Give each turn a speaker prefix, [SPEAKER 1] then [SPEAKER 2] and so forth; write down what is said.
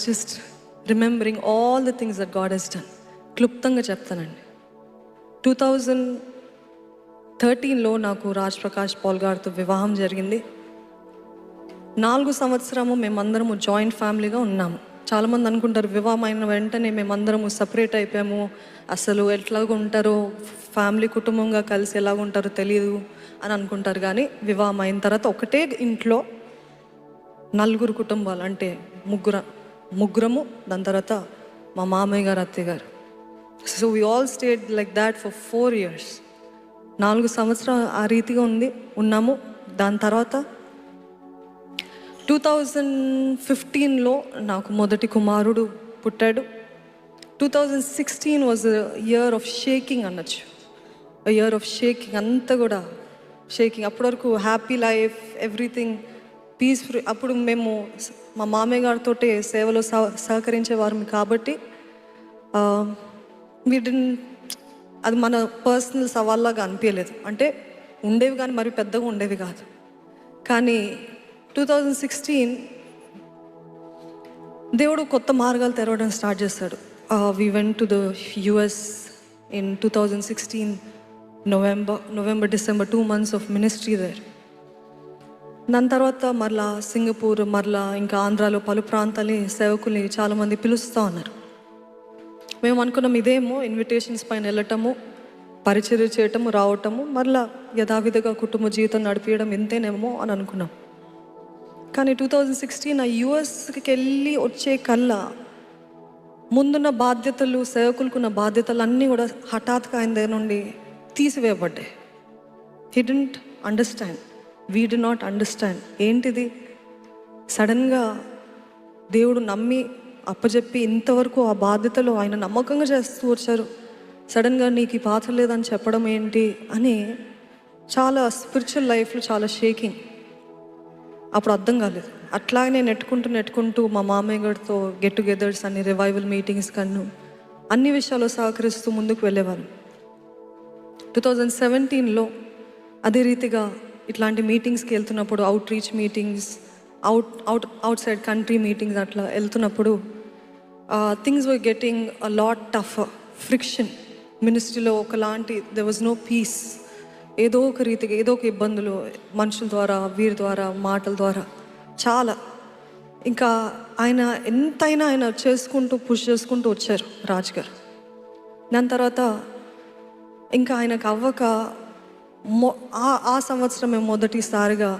[SPEAKER 1] Just remembering all the things that God has done. క్లుప్తంగా చెప్తానండి. 2013లో నాకు రాజ్ ప్రకాష్ పాల్ గారితో వివాహం జరిగింది. 4 సంవత్సరము మేమందరము జాయింట్ ఫ్యామిలీగా ఉన్నాము. చాలామంది అనుకుంటారు వివాహం అయిన వెంటనే మేమందరము సపరేట్ అయిపోయాము, అసలు ఎట్లాగ ఉంటారో ఫ్యామిలీ కుటుంబంగా కలిసి ఎలాగ ఉంటారో తెలియదు అని అనుకుంటారు. కానీ వివాహం అయిన తర్వాత ఒకటే ఇంట్లో 4 కుటుంబాలు, అంటే ముగ్గురము, దాని తర్వాత మా మామయ్య గారు, అత్తయ్య గారు. So we all stayed like that for 4 years. 4 సంవత్సరాలు ఆ రీతిగా ఉన్నాము. దాని తర్వాత 2015లో నాకు మొదటి కుమారుడు పుట్టాడు. 2016 వాజ్ ఇయర్ ఆఫ్ షేకింగ్ అనొచ్చు. ఇయర్ ఆఫ్ షేకింగ్, అంతా కూడా షేకింగ్. అప్పటి వరకు హ్యాపీ లైఫ్, ఎవ్రీథింగ్ పీస్ఫుల్. అప్పుడు మేము మా మామయ్య గారితో సేవలో సహకరించేవారు కాబట్టి అది మన పర్సనల్ సవాల్లాగా అనిపించలేదు. అంటే ఉండేవి కానీ మరి పెద్దగా ఉండేవి కాదు. కానీ 2016 దేవుడు కొత్త మార్గాలు తెరవడం స్టార్ట్ చేస్తాడు. We went to the US in 2016 November December 2 months of ministry there. దాని తర్వాత మరలా సింగపూర్, మరలా ఇంకా ఆంధ్రాలో పలు ప్రాంతాలని సేవకుల్ని చాలామంది పిలుస్తూ ఉన్నారు. మేము అనుకున్నాం ఇదేమో ఇన్విటేషన్స్ పైన వెళ్ళటము, పరిచర్య చేయటము, రావటము, మరలా యథావిధిగా కుటుంబ జీవితం నడిపించడం ఇంతేనేమో అని అనుకున్నాం. కానీ 2016 ఆ USకి వెళ్ళి వచ్చే కల్లా ముందున్న బాధ్యతలు, సేవకులకున్న బాధ్యతలు అన్నీ కూడా హఠాత్తుగా ఆయన దగ్గర నుండి తీసివేయబడ్డాయి. He didn't understand, we did not understand. ఏంటిది? సడన్గా దేవుడు నమ్మి అప్పచెప్పి ఇంతవరకు ఆ బాధ్యతలు ఆయన నమ్మకంగా చేస్తూ వచ్చారు. సడన్గా నీకు ఈ పాత్ర లేదని చెప్పడం ఏంటి అని చాలా స్పిరిచువల్ లైఫ్లో చాలా షేకింగ్. అప్పుడు అర్థం కాలేదు. అట్లాగే నెట్టుకుంటూ మా మామయ్య గారితో గెట్ టుగెదర్స్ అన్ని, రివైవల్ మీటింగ్స్ కన్ను అన్ని విషయాల్లో సహకరిస్తూ ముందుకు వెళ్ళేవారు. 2017లో అదే రీతిగా ఇట్లాంటి మీటింగ్స్కి వెళ్తున్నప్పుడు, out reach meetings, outside country meetings అట్లా వెళ్తున్నప్పుడు things were getting a lot tough. Friction మినిస్ట్రీలో ఒకలాంటి, దెర్ వాజ్ నో పీస్. ఏదో ఒక రీతిగా ఏదో ఒక ఇబ్బందులు మనుషుల ద్వారా, వీరి ద్వారా, మాటల ద్వారా చాలా. ఇంకా ఆయన ఎంతైనా ఆయన పుష్ చేసుకుంటూ వచ్చారు రాజు గారు. దాని తర్వాత ఇంకా ఆయనకు అవ్వక ఆ సంవత్సరం మేము మొదటిసారిగా